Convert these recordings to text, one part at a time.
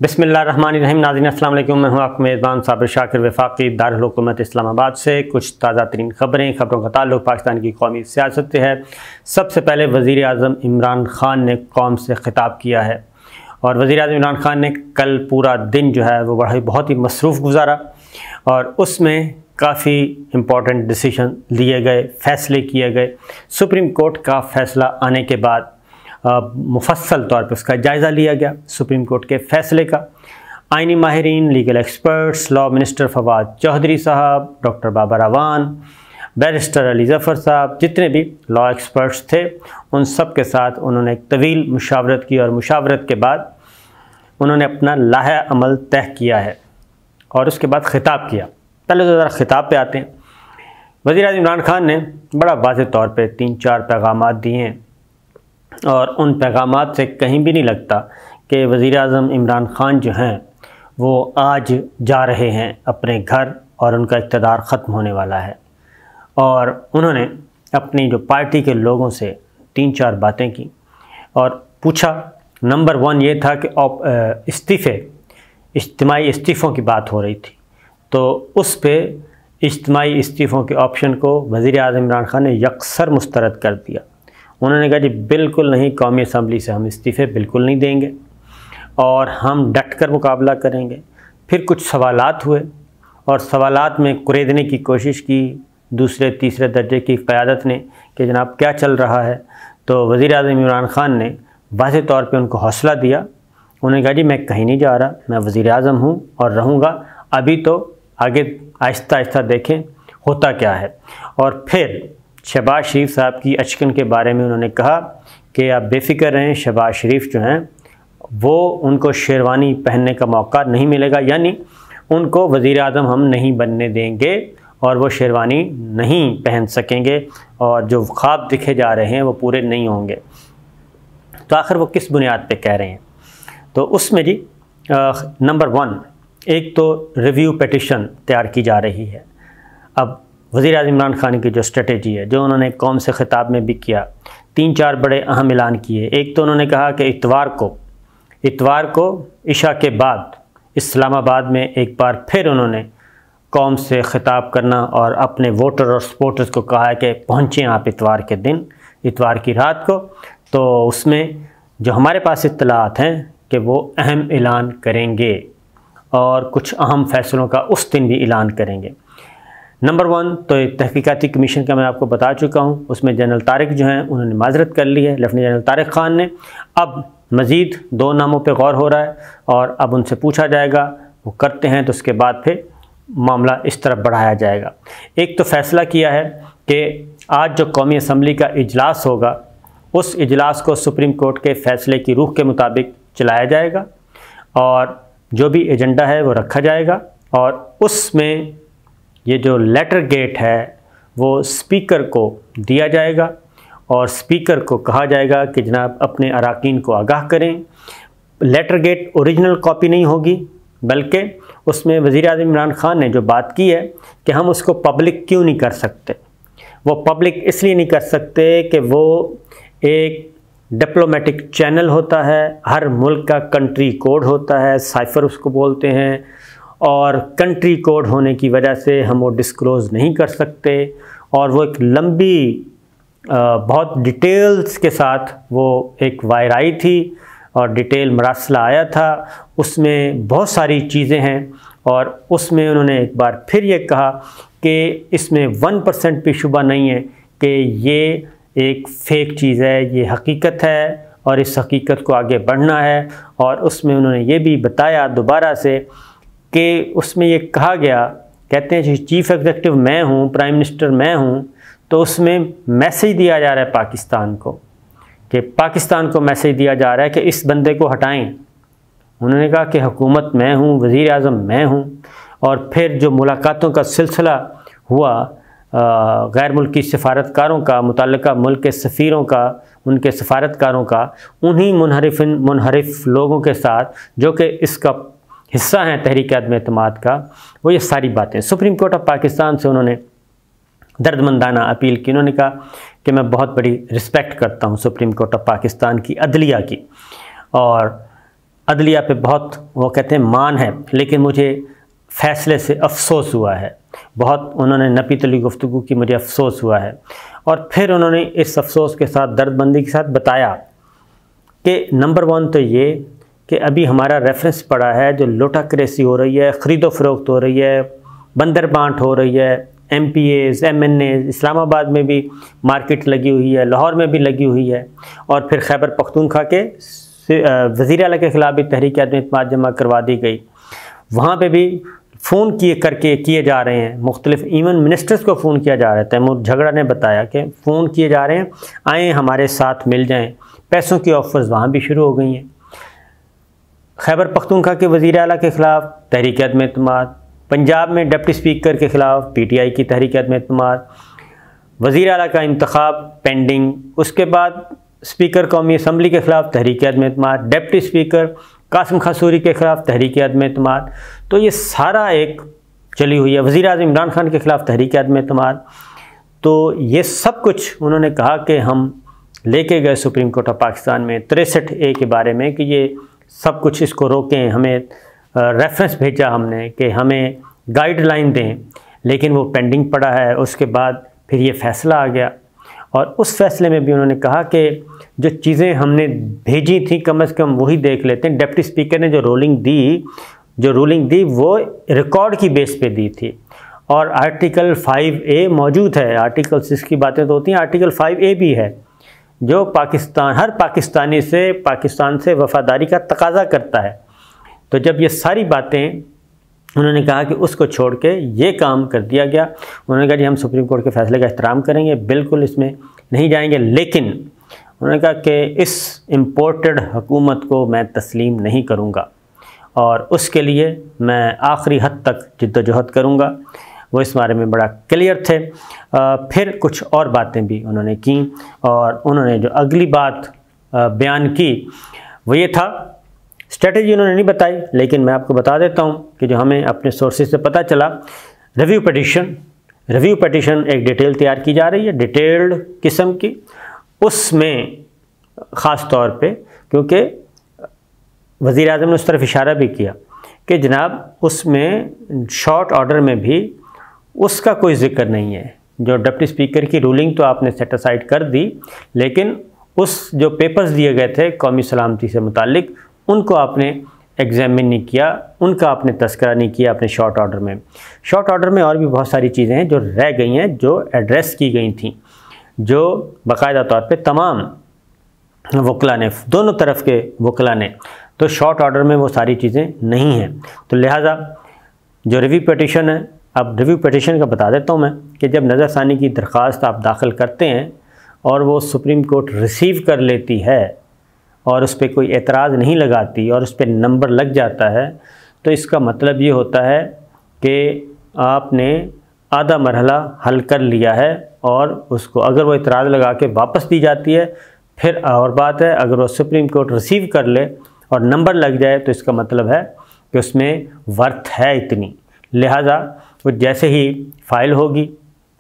बिस्मिल्लाहिर्रहमानिर्रहीम। नाज़रीन अस्सलाम वालेकुम। मैं हूँ आपका मेज़बान साबिर शाकिर वफाकी दारुल हुकूमत इस्लामाबाद से। कुछ ताज़ा तरीन खबरों का ताल्लुक़ पाकिस्तान की कौमी सियासत से है। सबसे पहले वज़ीर आज़म इमरान ख़ान ने कौम से ख़िताब किया है और वज़ीर आज़म इमरान ख़ान ने कल पूरा दिन जो है वो बहुत ही मसरूफ़ गुजारा और उसमें काफ़ी इम्पोर्टेंट डिसीजन लिए गए, फ़ैसले किए गए। सुप्रीम कोर्ट का फ़ैसला आने के बाद मुफस्सल तौर पर उसका जायज़ा लिया गया सुप्रीम कोर्ट के फ़ैसले का। आइनी माहिरीन, legal experts, law minister Fawad Chaudhry साहब, डॉक्टर बाबर अवान, बैरिस्टर अली ज़फ़र साहब, जितने भी लॉ एक्सपर्ट्स थे उन सब के साथ उन्होंने एक तवील मुशावरत की और मुशावरत के बाद उन्होंने अपना लाहे अमल तय किया है और उसके बाद ख़िताब किया। पहले तो ज़रा ख़िताब पे आते हैं। वज़ीर आज़म इमरान ख़ान ने बड़ा वाज़ेह तौर पे 3-4 पैगामात दिए हैं और उन पैगामात से कहीं भी नहीं लगता कि वज़ीर आज़म इमरान ख़ान जो हैं वो आज जा रहे हैं अपने घर और उनका इक़्तिदार ख़त्म होने वाला है। और उन्होंने अपनी जो पार्टी के लोगों से 3-4 बातें की और पूछा। नंबर 1 ये था कि इज्तिमाई इस्तीफ़ों की बात हो रही थी, तो उस पे इज्तिमाई इस्तीफ़ों के ऑप्शन को वज़ीर आज़म इमरान ख़ान ने यकसर मुस्तरद कर दिया। उन्होंने कहा जी बिल्कुल नहीं, कौमी असम्बली से हम इस्तीफ़े बिल्कुल नहीं देंगे और हम डट कर मुकाबला करेंगे। फिर कुछ सवालात हुए और सवालात में कुरेदने की कोशिश की दूसरे तीसरे दर्जे की क़यादत ने कि जनाब क्या चल रहा है। तो वज़ीर आज़म इमरान ख़ान ने वाज़ेह तौर पे उनको हौसला दिया। उन्होंने कहा जी मैं कहीं नहीं जा रहा, मैं वज़ीर आज़म हूँ और रहूँगा, अभी तो आगे आहिस्ता आहिस्ता देखें होता क्या है। और फिर शहबाज शरीफ साहब की अचकन के बारे में उन्होंने कहा कि आप बेफ़िक्र रहें, शहबाज शरीफ जो हैं वो उनको शेरवानी पहनने का मौका नहीं मिलेगा, यानी उनको वज़ीर आज़म हम नहीं बनने देंगे और वो शेरवानी नहीं पहन सकेंगे और जो ख्वाब दिखे जा रहे हैं वो पूरे नहीं होंगे। तो आखिर वो किस बुनियाद पे कह रहे हैं? तो उसमें जी नंबर 1 एक तो रिव्यू पिटिशन तैयार की जा रही है। अब वज़ीर आज़म इमरान ख़ान की जो स्ट्रेटजी है, जो उन्होंने कौम से ख़िताब में भी किया, 3-4 बड़े अहम ऐलान किए। एक तो उन्होंने कहा कि इतवार को इशा के बाद इस्लामाबाद में एक बार फिर उन्होंने कौम से ख़िताब करना और अपने वोटर और सपोर्टर्स को कहा है कि पहुँचें आप इतवार के दिन, इतवार की रात को। तो उसमें जो हमारे पास इत्तलात हैं कि वो अहम ऐलान करेंगे और कुछ अहम फ़ैसलों का उस दिन भी ऐलान करेंगे। नंबर 1 तो तहकीकाती कमीशन का मैं आपको बता चुका हूँ, उसमें जनरल तारिक जो हैं उन्होंने माजरत कर ली है, लेफ्टिनेंट जनरल तारिक ख़ान ने। अब मज़ीद 2 नामों पे गौर हो रहा है और अब उनसे पूछा जाएगा, वो करते हैं तो उसके बाद फिर मामला इस तरफ बढ़ाया जाएगा। एक तो फ़ैसला किया है कि आज जो कौमी असम्बली का इजलास होगा उस इजलास को सुप्रीम कोर्ट के फ़ैसले की रूह के मुताबिक चलाया जाएगा और जो भी एजेंडा है वो रखा जाएगा और उसमें ये जो लेटर गेट है वो स्पीकर को दिया जाएगा और स्पीकर को कहा जाएगा कि जनाब अपने अराकीन को आगाह करें। लेटर गेट ओरिजिनल कॉपी नहीं होगी, बल्कि उसमें वज़ीर आज़म इमरान ख़ान ने जो बात की है कि हम उसको पब्लिक क्यों नहीं कर सकते। वो पब्लिक इसलिए नहीं कर सकते कि वो एक डिप्लोमेटिक चैनल होता है, हर मुल्क का कंट्री कोड होता है, साइफ़र उसको बोलते हैं, और कंट्री कोड होने की वजह से हम वो डिस्क्लोज़ नहीं कर सकते। और वो एक लंबी बहुत डिटेल्स के साथ वो एक वायर आई थी और डिटेल मरासला आया था, उसमें बहुत सारी चीज़ें हैं और उसमें उन्होंने एक बार फिर ये कहा कि इसमें 1% भी शुबा नहीं है कि ये एक फ़ेक चीज़ है, ये हकीकत है और इस हकीकत को आगे बढ़ना है। और उसमें उन्होंने ये भी बताया दोबारा से कि उसमें ये कहा गया, कहते हैं चीफ़ एग्जीक्यूटिव मैं हूँ, प्राइम मिनिस्टर मैं हूँ, तो उसमें मैसेज दिया जा रहा है पाकिस्तान को, कि पाकिस्तान को मैसेज दिया जा रहा है कि इस बंदे को हटाएं। उन्होंने कहा कि हुकूमत मैं हूँ, वज़ीर आज़म मैं हूँ। और फिर जो मुलाकातों का सिलसिला हुआ गैर मुल्की सफारतकारों का, मुतल्लिका मुल्क के सफ़ीरों का, उनके सफारतकारों का, उन्हीं मुनहरिफ लोगों के साथ जो कि इसका हिस्सा हैं तहरीक अदम-ए-एतमाद का, वो ये सारी बातें सुप्रीम कोर्ट ऑफ पाकिस्तान से उन्होंने दर्दमंदाना अपील की। उन्होंने कहा कि मैं बहुत बड़ी रिस्पेक्ट करता हूँ सुप्रीम कोर्ट ऑफ पाकिस्तान की अदलिया की, और अदलिया पे बहुत वो कहते हैं मान है, लेकिन मुझे फ़ैसले से अफसोस हुआ है। बहुत उन्होंने नपी तली गुफ्तगू की, मुझे अफसोस हुआ है। और फिर उन्होंने इस अफसोस के साथ, दर्दमंदी के साथ बताया कि नंबर 1 तो ये कि अभी हमारा रेफरेंस पड़ा है, जो लोटाक्रेसी हो रही है, ख़रीदो फ़रोख्त हो रही है, बंदर बांट हो रही है, MPAs, MNAs, इस्लामाबाद में भी मार्केट लगी हुई है, लाहौर में भी लगी हुई है, और फिर खैबर पख्तूनख्वा के वज़ीर आला के ख़िलाफ़ भी तहरीक आदम इत्तेमाद जमा करवा दी गई। वहाँ पे भी फ़ोन किए जा रहे हैं, मुख्तलिफ इवन मिनिस्टर्स को फ़ोन किया जा रहा है। तैमूर झगड़ा ने बताया कि फ़ोन किए जा रहे हैं, आएँ हमारे साथ मिल जाएँ। पैसों की ऑफ़र्स वहाँ भी शुरू हो गई हैं। खैबर पख्तूनख्वा के वज़ीर आला के ख़िलाफ़ तहरीक आदम इत्तेमाद, पंजाब में डिप्टी स्पीकर के ख़िलाफ़ PTI की तहरीक आदम इत्तेमाद, वज़ीर आला का इंतखाब पेंडिंग, उसके बाद स्पीकर कौमी असम्बली के ख़िलाफ़ तहरीक आदम इत्तेमाद, डिप्टी स्पीकर कासिम खसूरी के ख़िलाफ़ तहरीक आदम इत्तेमाद। तो ये सारा एक चली हुई है। वज़ीर आज़म इमरान खान के ख़िलाफ़ तहरीक आदम इत्तेमाद। तो ये सब कुछ उन्होंने कहा कि हम लेके गए सुप्रीम कोर्ट ऑफ पाकिस्तान में 63A के बारे में कि ये सब कुछ इसको रोकें। हमें रेफरेंस भेजा हमने कि हमें गाइडलाइन दें, लेकिन वो पेंडिंग पड़ा है। उसके बाद फिर ये फ़ैसला आ गया, और उस फैसले में भी उन्होंने कहा कि जो चीज़ें हमने भेजी थी कम से कम वही देख लेते हैं। डिप्टी स्पीकर ने जो रूलिंग दी वो रिकॉर्ड की बेस पे दी थी, और आर्टिकल 5A मौजूद है। आर्टिकल 6 की बातें तो होती हैं, आर्टिकल 5A भी है जो हर पाकिस्तानी से पाकिस्तान से वफ़ादारी का तकाजा करता है। तो जब ये सारी बातें उन्होंने कहा कि उसको छोड़ के ये काम कर दिया गया, उन्होंने कहा जी हम सुप्रीम कोर्ट के फैसले का एहतराम करेंगे, बिल्कुल इसमें नहीं जाएंगे, लेकिन उन्होंने कहा कि इस इम्पोर्टेड हुकूमत को मैं तस्लीम नहीं करूँगा, और उसके लिए मैं आखिरी हद तक जिद्दोजहद करूँगा। वो इस बारे में बड़ा क्लियर थे। फिर कुछ और बातें भी उन्होंने की, और उन्होंने जो अगली बात बयान की वो ये था, स्ट्रेटजी उन्होंने नहीं बताई, लेकिन मैं आपको बता देता हूँ कि जो हमें अपने सोर्सेज से पता चला, रिव्यू पटिशन एक डिटेल तैयार की जा रही है, डिटेल्ड किस्म की। उसमें ख़ास तौर पे क्योंकि वज़ीर आज़म ने उस तरफ इशारा भी किया कि जनाब उसमें शॉर्ट ऑर्डर में भी उसका कोई ज़िक्र नहीं है। जो डिप्टी स्पीकर की रूलिंग तो आपने सेट असाइड कर दी, लेकिन उस जो पेपर्स दिए गए थे कौमी सलामती से मुतालिक, उनको आपने एग्जामिन नहीं किया, उनका आपने तस्करा नहीं किया अपने शॉर्ट ऑर्डर में। शॉर्ट ऑर्डर में और भी बहुत सारी चीज़ें हैं जो रह गई हैं, जो एड्रेस की गई थी, जो बाकायदा तौर पे तमाम वकला ने, दोनों तरफ के वकला ने, तो शॉर्ट ऑर्डर में वो सारी चीज़ें नहीं हैं। तो लिहाजा जो रिव्यू पटिशन है, अब रिव्यू पटिशन का बता देता हूँ मैं कि जब नज़रसानी की दरख्वास्त आप दाखिल करते हैं और वो सुप्रीम कोर्ट रिसीव कर लेती है और उस पर कोई एतराज़ नहीं लगाती और उस पर नंबर लग जाता है, तो इसका मतलब ये होता है कि आपने आधा मरहला हल कर लिया है, और उसको अगर वो एतराज़ लगा के वापस दी जाती है फिर और बात है। अगर वो सुप्रीम कोर्ट रिसीव कर ले और नंबर लग जाए तो इसका मतलब है कि उसमें वर्थ है इतनी। लिहाजा वो जैसे ही फ़ाइल होगी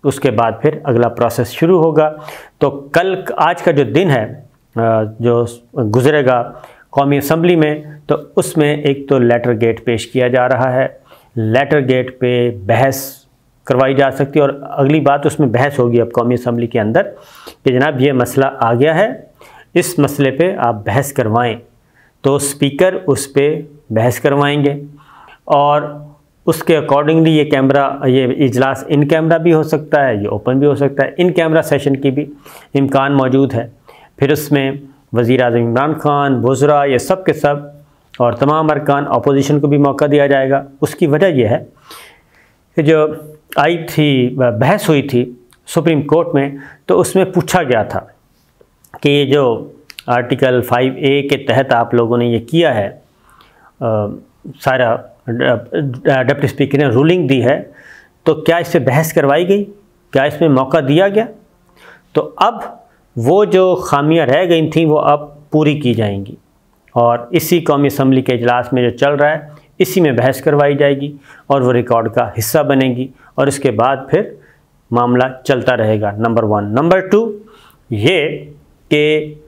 उसके बाद फिर अगला प्रोसेस शुरू होगा। तो आज का जो दिन है जो गुज़रेगा कौमी असम्बली में, तो उसमें एक तो लेटर गेट पेश किया जा रहा है, लेटर गेट पे बहस करवाई जा सकती है, और अगली बात उसमें बहस होगी अब कौमी असम्बली के अंदर कि जनाब ये मसला आ गया है, इस मसले पे आप बहस करवाएं। तो स्पीकर उस पर बहस करवाएंगे, और उसके अकॉर्डिंगली ये इजलास इन कैमरा भी हो सकता है, ये ओपन भी हो सकता है, इन कैमरा सेशन की भी इम्कान मौजूद है। फिर उसमें वज़ीर आज़म इमरान खान, वज़रा, ये सब के सब और तमाम अरकान अपोजिशन को भी मौका दिया जाएगा। उसकी वजह यह है कि जो बहस हुई थी सुप्रीम कोर्ट में, तो उसमें पूछा गया था कि ये जो आर्टिकल 5A के तहत आप लोगों ने ये किया है, सारा डिप्टी स्पीकर ने रूलिंग दी है, तो क्या इससे बहस करवाई गई, क्या इसमें मौका दिया गया? तो अब वो जो खामियां रह गई थी वो अब पूरी की जाएंगी, और इसी कौमी असम्बली के इजलास में जो चल रहा है इसी में बहस करवाई जाएगी, और वो रिकॉर्ड का हिस्सा बनेगी, और इसके बाद फिर मामला चलता रहेगा। नंबर 1। नंबर 2 ये कि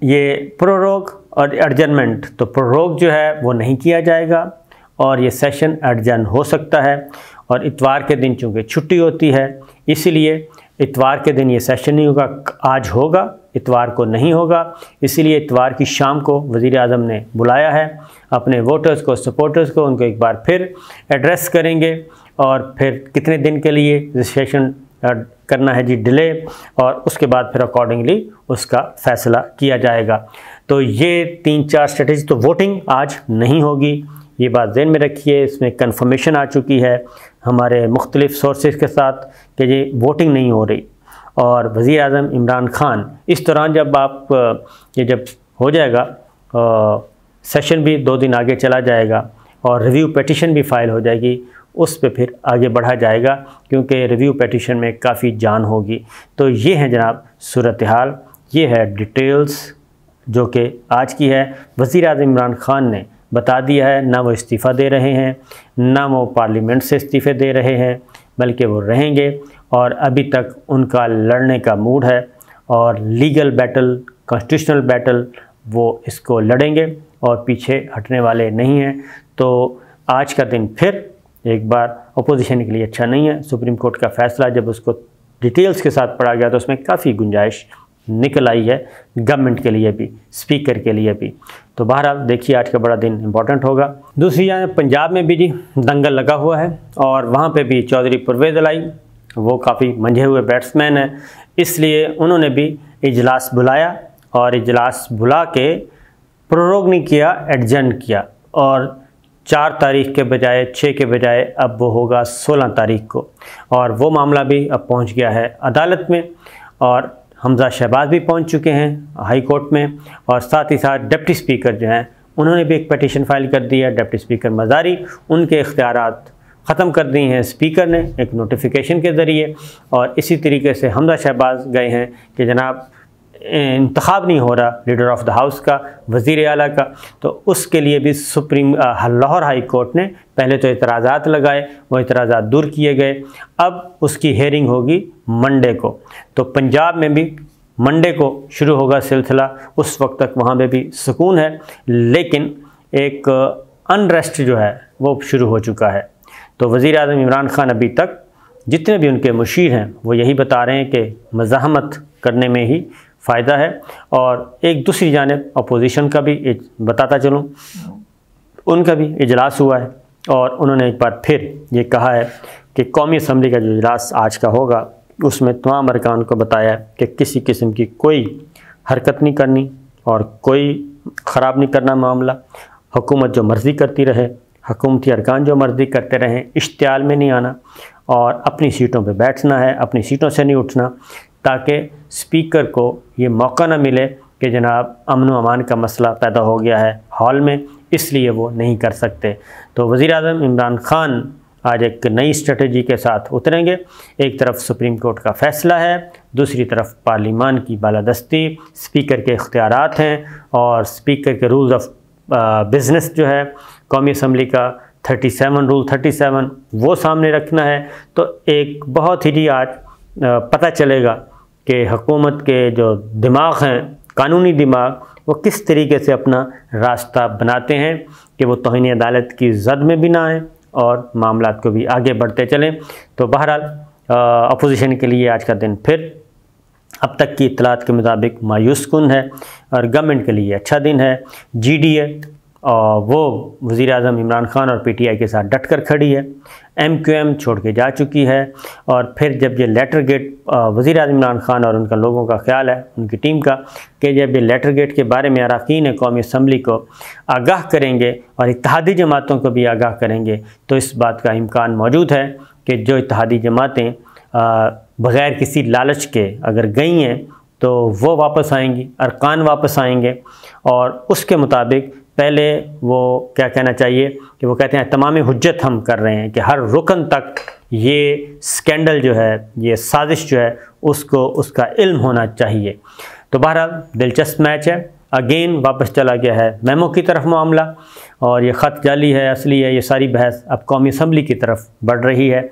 ये प्रोरोग और एडजर्नमेंट, तो प्रोरोग जो है वो नहीं किया जाएगा और ये सेशन एडजर्न हो सकता है। और इतवार के दिन चूँकि छुट्टी होती है इसीलिए इतवार के दिन ये सेशन नहीं होगा, आज होगा, इतवार को नहीं होगा। इसीलिए इतवार की शाम को वज़ीर आज़म ने बुलाया है अपने वोटर्स को, सपोर्टर्स को, उनको एक बार फिर एड्रेस करेंगे और फिर कितने दिन के लिए रजिस्ट्रेशन करना है जी डिले, और उसके बाद फिर अकॉर्डिंगली उसका फ़ैसला किया जाएगा। तो ये 3-4 स्ट्रेटजी। तो वोटिंग आज नहीं होगी, ये बात ज़हन में रखिए। इसमें कन्फर्मेशन आ चुकी है हमारे मुख्तलिफ़ सोर्सेज के साथ कि ये वोटिंग नहीं हो रही। और वज़ीर आज़म इमरान ख़ान इस दौरान जब जब हो जाएगा, सेशन भी 2 दिन आगे चला जाएगा और रिव्यू पेटिशन भी फ़ाइल हो जाएगी, उस पे फिर आगे बढ़ा जाएगा क्योंकि रिव्यू पेटिशन में काफ़ी जान होगी। तो ये है जनाब सूरत हाल, ये है डिटेल्स जो कि आज की है। वज़ीर आज़म इमरान ख़ान ने बता दिया है, ना वो इस्तीफ़ा दे रहे हैं, ना वो पार्लियामेंट से इस्तीफ़े दे रहे हैं, बल्कि वो रहेंगे और अभी तक उनका लड़ने का मूड है और लीगल बैटल, कॉन्स्टिट्यूशनल बैटल वो इसको लड़ेंगे और पीछे हटने वाले नहीं हैं। तो आज का दिन फिर एक बार अपोजिशन के लिए अच्छा नहीं है। सुप्रीम कोर्ट का फ़ैसला जब उसको डिटेल्स के साथ पढ़ा गया तो उसमें काफ़ी गुंजाइश निकल आई है गवर्नमेंट के लिए भी, स्पीकर के लिए भी। तो बहरहाल देखिए आज का बड़ा दिन इम्पॉर्टेंट होगा। दूसरी जानब पंजाब में भी जी दंगल लगा हुआ है और वहाँ पे भी चौधरी परवेज़ अलाई वो काफ़ी मंझे हुए बैट्समैन हैं, इसलिए उन्होंने भी इजलास बुलाया और इजलास बुला के प्रोरोग नहीं किया, एडजर्न किया और 4 तारीख के बजाय 6 के बजाय अब वो होगा 16 तारीख को। और वो मामला भी अब पहुंच गया है अदालत में और हमजा शहबाज भी पहुंच चुके हैं हाई कोर्ट में और साथ ही साथ डिप्टी स्पीकर जो हैं उन्होंने भी एक पिटीशन फाइल कर दी है। डिप्टी स्पीकर मज़ारी, उनके इख्तियारात ख़त्म कर दिए हैं स्पीकर ने एक नोटिफिकेशन के ज़रिए। और इसी तरीके से हमजा शहबाज गए हैं कि जनाब इंतखाब नहीं हो रहा लीडर ऑफ द हाउस का, वज़ीर आला का, तो उसके लिए भी लाहौर हाई कोर्ट ने पहले तो इतराज़ात लगाए, वो इतराज़ात दूर किए गए। अब उसकी हेयरिंग होगी मंडे को। तो पंजाब में भी मंडे को शुरू होगा सिलसिला, उस वक्त तक वहाँ पे भी सुकून है, लेकिन एक अनरेस्ट जो है वो शुरू हो चुका है। तो वज़ीर आज़म इमरान ख़ान अभी तक जितने भी उनके मुशीर हैं वो यही बता रहे हैं कि मज़ाहमत करने में ही फ़ायदा है। और एक दूसरी जानिब अपोजिशन का भी बताता चलूँ, उनका भी इजलास हुआ है और उन्होंने एक बार फिर ये कहा है कि कौमी असम्बली का जो इजलास आज का होगा उसमें तमाम अरकान को बताया है कि किसी किस्म की कोई हरकत नहीं करनी और कोई ख़राब नहीं करना मामला। हुकूमत जो मर्ज़ी करती रहे, हुकूमती अरकान जो मर्ज़ी करते रहें, इश्तियाल में नहीं आना और अपनी सीटों पे बैठना है, अपनी सीटों से नहीं उठना, ताकि स्पीकर को ये मौका ना मिले कि जनाब अमन व अमान का मसला पैदा हो गया है हॉल में, इसलिए वो नहीं कर सकते। तो वज़ीर आज़म इमरान ख़ान आज एक नई स्ट्रेटजी के साथ उतरेंगे। एक तरफ सुप्रीम कोर्ट का फ़ैसला है, दूसरी तरफ पार्लिमान की बालादस्ती, स्पीकर के इख्तियारात हैं और स्पीकर के रूल्स ऑफ बिज़नेस जो है कौमी असम्बली का 37 रूल 37 वो सामने रखना है। तो एक बहुत ही आज पता चलेगा कि हुकूमत के जो दिमाग हैं, कानूनी दिमाग, वो किस तरीके से अपना रास्ता बनाते हैं कि वो तौहीन अदालत की जद में भी ना आएँ और मामलात को भी आगे बढ़ते चलें। तो बहरहाल अपोजिशन के लिए आज का दिन फिर अब तक की इत्तलात के मुताबिक मायूस कुन है और गवर्नमेंट के लिए अच्छा दिन है। GDA वो वज़ीर आज़म इमरान ख़ान और PTI के साथ डट कर खड़ी है, MQM छोड़ के जा चुकी है। और फिर जब ये लेटर गेट वज़ीर आज़म इमरान ख़ान और उनका लोगों का ख्याल है, उनकी टीम का, कि जब ये लेटर गेट के बारे में अरकान कौमी असम्बली को आगाह करेंगे और इत्तेहादी जमातों को भी आगाह करेंगे, तो इस बात का इम्कान मौजूद है कि जो इत्तेहादी जमातें बग़ैर किसी लालच के अगर गई हैं तो वो वापस आएंगी, अरकान वापस आएंगे। और उसके मुताबिक पहले वो क्या कहना चाहिए कि वो कहते हैं तमाम हुज्जत हम कर रहे हैं कि हर रुकन तक ये स्कैंडल जो है, ये साजिश जो है, उसको उसका इल्म होना चाहिए। तो बहरहाल दिलचस्प मैच है। अगेन वापस चला गया है मेमो की तरफ मामला और ये ख़त जाली है, असली है, ये सारी बहस अब कौमी असम्बली की तरफ बढ़ रही है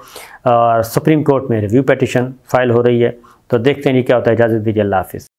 और सुप्रीम कोर्ट में रिव्यू पिटीशन फ़ाइल हो रही है। तो देखते हैं क्या होता है। इजाज़त दीजिए, अल्लाह हाफ़िज़।